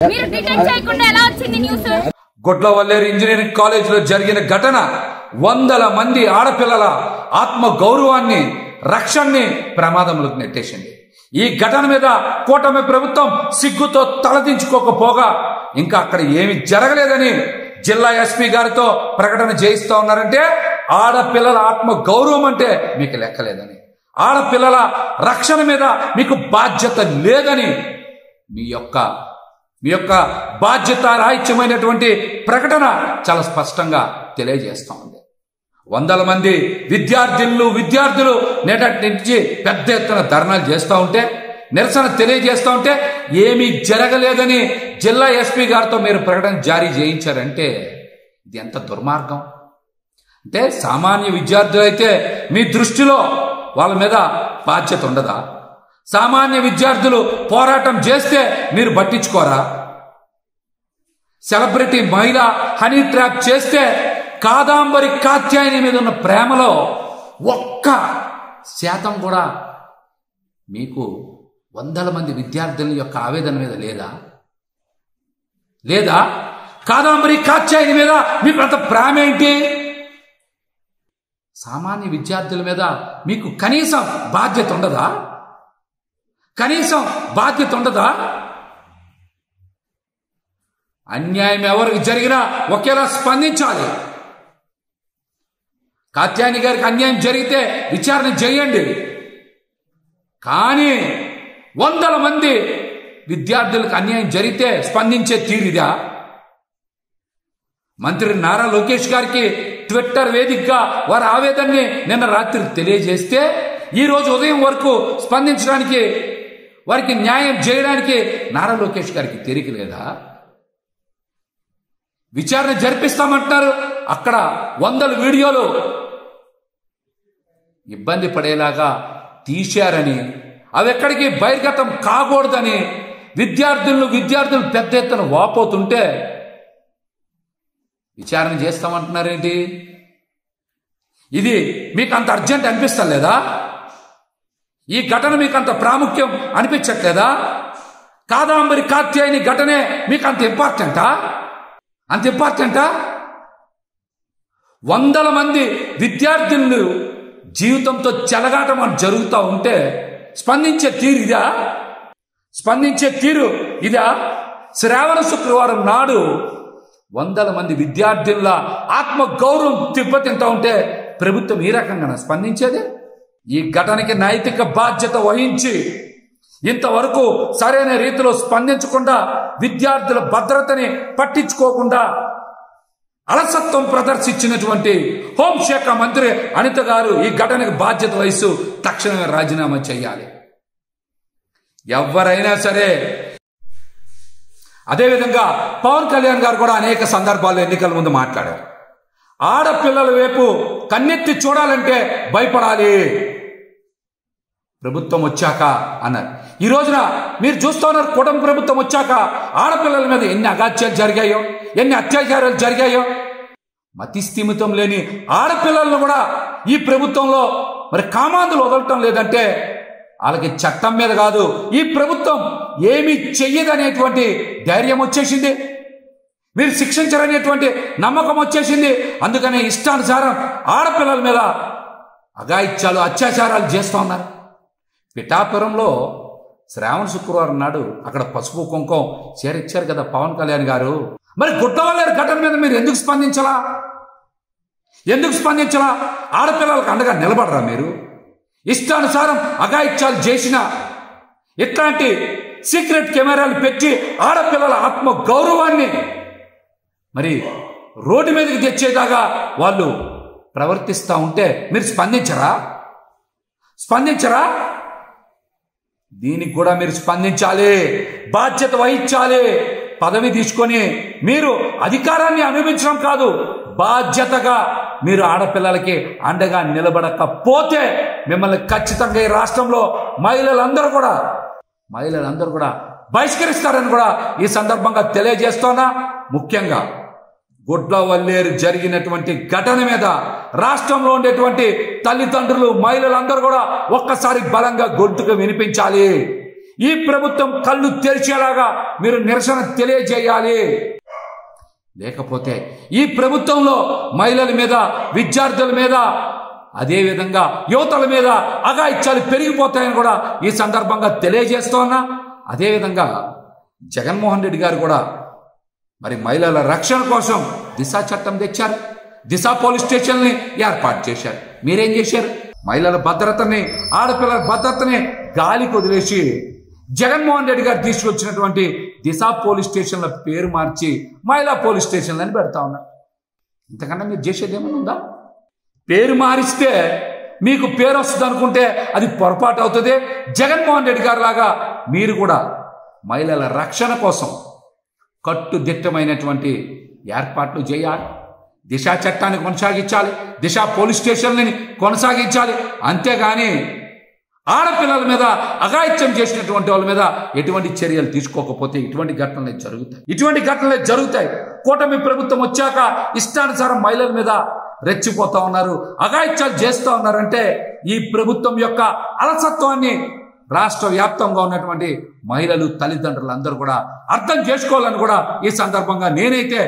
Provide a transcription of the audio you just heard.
మీరు డిటెక్ట్ చేయకుండా ఎలా వచ్చింది న్యూస్? గుడ్లవల్లేరు ఇంజనీరింగ్ కాలేజ్ లో జరిగిన ఘటన వందల మంది ఆడపిల్లల ఆత్మ గౌరవాన్ని రక్షణని ప్రమాదంలోకి నెట్టేసింది. ఈ ఘటన మీద కూటమి ప్రభుత్వం సిగ్గుతో తలదించుకోకపోగా ఇంకా అక్కడ ఏమి జరగలేదని జిల్లా ఎస్పీ గారితో ప్రకటన చేయిస్తా ఉన్నారంటే ఆడపిల్లల ఆత్మ గౌరవం అంటే మీకు లెక్కలేదని, ఆడపిల్లల రక్షణ మీద మీకు బాధ్యత లేదని మీ యొక్క బాధ్యత రాహిత్యమైనటువంటి ప్రకటన చాలా స్పష్టంగా తెలియజేస్తా ఉంది. వందల మంది విద్యార్థులు నేటి నుంచి పెద్ద ఎత్తున ధర్నాలు చేస్తూ ఉంటే, నిరసన తెలియజేస్తూ ఉంటే ఏమీ జరగలేదని జిల్లా ఎస్పీ గారితో మీరు ప్రకటన జారీ చేయించారంటే ఇది ఎంత దుర్మార్గం. అంటే సామాన్య విద్యార్థులు అయితే మీ దృష్టిలో వాళ్ళ మీద బాధ్యత ఉండదా? సామాన్య విద్యార్థులు పోరాటం చేస్తే మీరు పట్టించుకోరా? సెలబ్రిటీ మహిళ హనీ ట్రాప్ చేస్తే కాదాంబరి కాత్యాయని మీద ఉన్న ప్రేమలో 1% కూడా మీకు వందల మంది విద్యార్థుల యొక్క ఆవేదన మీద లేదా? కాదాంబరి కాత్యాయని మీద మీకు అంత ప్రేమ ఏంటి? సామాన్య విద్యార్థుల మీద మీకు కనీసం బాధ్యత ఉండదా? అన్యాయం ఎవరికి జరిగినా ఒకేలా స్పందించాలి. కాత్యాయని గారికి అన్యాయం జరిగితే విచారణ చేయండి, కానీ వందల మంది విద్యార్థులకు అన్యాయం జరిగితే స్పందించే తీరిదా? మంత్రి నారా లోకేష్ గారికి ట్విట్టర్ వేదికగా వారి ఆవేదనని నిన్న రాత్రి తెలియజేస్తే ఈ రోజు ఉదయం వరకు స్పందించడానికి, వారికి న్యాయం చేయడానికి నారా లోకేష్ గారికి తీరిక లేదా? విచారణ జరిపిస్తామంటున్నారు, అక్కడ వందల వీడియోలు ఇబ్బంది పడేలాగా తీశారని, అవి ఎక్కడికి బహిర్గతం కాకూడదని విద్యార్థులు పెద్ద ఎత్తున వాపోతుంటే విచారణ చేస్తామంటున్నారేంటి? ఇది మీకు అంత అర్జెంట్ అనిపిస్తలేదా? ఈ ఘటన మీకు అంత ప్రాముఖ్యం అనిపించట్లేదా? కాదాంబరి కాత్యాయని ఘటనే మీకు అంత ఇంపార్టెంటా? వందల మంది విద్యార్థులు జీవితంతో చెలగాటం జరుగుతూ ఉంటే స్పందించే తీరు ఇదా? శ్రావణ శుక్రవారం నాడు వందల మంది విద్యార్థుల ఆత్మ గౌరవం తిబ్బతింటూ ఉంటే ప్రభుత్వం ఈ రకంగా స్పందించేది? ఈ ఘటనకి నైతిక బాధ్యత వహించి ఇంతవరకు సరైన రీతిలో స్పందించకుండా, విద్యార్థుల భద్రతని పట్టించుకోకుండా అలసత్వం ప్రదర్శించినటువంటి హోంశాఖ మంత్రి అనిత గారు ఈ ఘటనకు బాధ్యత వహిస్తూ తక్షణమే రాజీనామా చేయాలి. ఎవరైనా సరే. అదేవిధంగా పవన్ కళ్యాణ్ గారు కూడా అనేక సందర్భాల్లో ఎన్నికల ముందు మాట్లాడారు. ఆడపిల్లల వైపు కన్నెత్తి చూడాలంటే భయపడాలి ప్రభుత్వం వచ్చాక అన్నారు. ఈ రోజున మీరు చూస్తూ ఉన్నారు, కూటమి ప్రభుత్వం వచ్చాక ఆడపిల్లల మీద ఎన్ని అగాత్యాలు జరిగాయో, ఎన్ని అత్యాచారాలు జరిగాయో. మతి స్థిమితం లేని ఆడపిల్లలను కూడా ఈ ప్రభుత్వంలో మరి కామాంధులు వదలటం లేదంటే వాళ్ళకి చట్టం మీద కాదు, ఈ ప్రభుత్వం ఏమీ చెయ్యదనేటువంటి ధైర్యం వచ్చేసింది, మీరు శిక్షించరనేటువంటి నమ్మకం వచ్చేసింది. అందుకనే ఇష్టానుసారం ఆడపిల్లల మీద అఘాయిత్యాలు అత్యాచారాలు చేస్తూ ఉన్నారు. పిఠాపురంలో శ్రావణ శుక్రవారం నాడు అక్కడ పసుపు కుంకం చేరిచ్చారు కదా పవన్ కళ్యాణ్ గారు. మరి గుడ్లవల్లేరు ఘటన మీద మీరు ఎందుకు స్పందించలా? ఆడపిల్లలకు అండగా నిలబడరా మీరు? ఇష్టానుసారం అఘాయిత్యాలు చేసిన ఇట్లాంటి సీక్రెట్ కెమెరాలు పెట్టి ఆడపిల్లల ఆత్మ గౌరవాన్ని మరి రోడ్డు మీదకి తెచ్చేదాకా వాళ్ళు ప్రవర్తిస్తూ ఉంటే మీరు స్పందించరా? దీనికి కూడా మీరు స్పందించాలి, బాధ్యత వహించాలి. పదవి తీసుకొని మీరు అధికారాన్ని అనుభవించడం కాదు, బాధ్యతగా మీరు ఆడపిల్లలకి అండగా నిలబడకపోతే మిమ్మల్ని ఖచ్చితంగా ఈ రాష్ట్రంలో మహిళలందరూ కూడా బహిష్కరిస్తారని కూడా ఈ సందర్భంగా తెలియజేస్తున్నా. ముఖ్యంగా గుడ్లవల్లేరు జరిగినటువంటి ఘటన మీద రాష్ట్రంలో ఉండేటువంటి తల్లిదండ్రులు, మహిళలందరూ కూడా ఒక్కసారి బలంగా గొంతుకు వినిపించాలి. ఈ ప్రభుత్వం కళ్ళు తెరిచేలాగా మీరు నిరసన తెలియజేయాలి. లేకపోతే ఈ ప్రభుత్వంలో మహిళల మీద, విద్యార్థుల మీద, అదేవిధంగా యువతల మీద అఘాయిత్యాలు పెరిగిపోతాయని కూడా ఈ సందర్భంగా తెలియజేస్తూ ఉన్నా. అదేవిధంగా జగన్మోహన్ రెడ్డి గారు కూడా మరి మహిళల రక్షణ కోసం దిశ చట్టం తెచ్చారు. దిశ పోలీస్ స్టేషన్ని ఏర్పాటు చేశారు. మీరేం చేశారు? మహిళల భద్రతని, ఆడపిల్లల భద్రతని గాలికి వదిలేసి జగన్మోహన్ రెడ్డి గారు తీసుకొచ్చినటువంటి దిశ పోలీస్ స్టేషన్ల పేరు మార్చి మహిళా పోలీస్ స్టేషన్లని పెడతా ఉన్నారు. ఇంతకన్నా మీరు చేసేది ఏమైనా ఉందా? పేరు మారిస్తే మీకు పేరు వస్తుంది అనుకుంటే అది పొరపాటు అవుతుంది. జగన్మోహన్ రెడ్డి గారు లాగా మీరు కూడా మహిళల రక్షణ కోసం కట్టుదిట్టమైనటువంటి ఏర్పాట్లు చేయాలి. దిశ చట్టాన్ని కొనసాగించాలి. దిశ పోలీస్ స్టేషన్లని కొనసాగించాలి. అంతేగాని ఆడపిల్లల మీద అఘాయిత్యం చేసినటువంటి వాళ్ళ మీద ఎటువంటి చర్యలు తీసుకోకపోతే ఇటువంటి ఘటనలే జరుగుతాయి. కూటమి ప్రభుత్వం వచ్చాక ఇష్టానుసారం మహిళల మీద రెచ్చిపోతా ఉన్నారు, అఘాయిత్యాలు చేస్తూ ఉన్నారంటే ఈ ప్రభుత్వం యొక్క అలసత్వాన్ని రాష్ట్ర వ్యాప్తంగా ఉన్నటువంటి మహిళలు, తల్లిదండ్రులు అందరూ కూడా అర్థం చేసుకోవాలని కూడా ఈ సందర్భంగా నేనైతే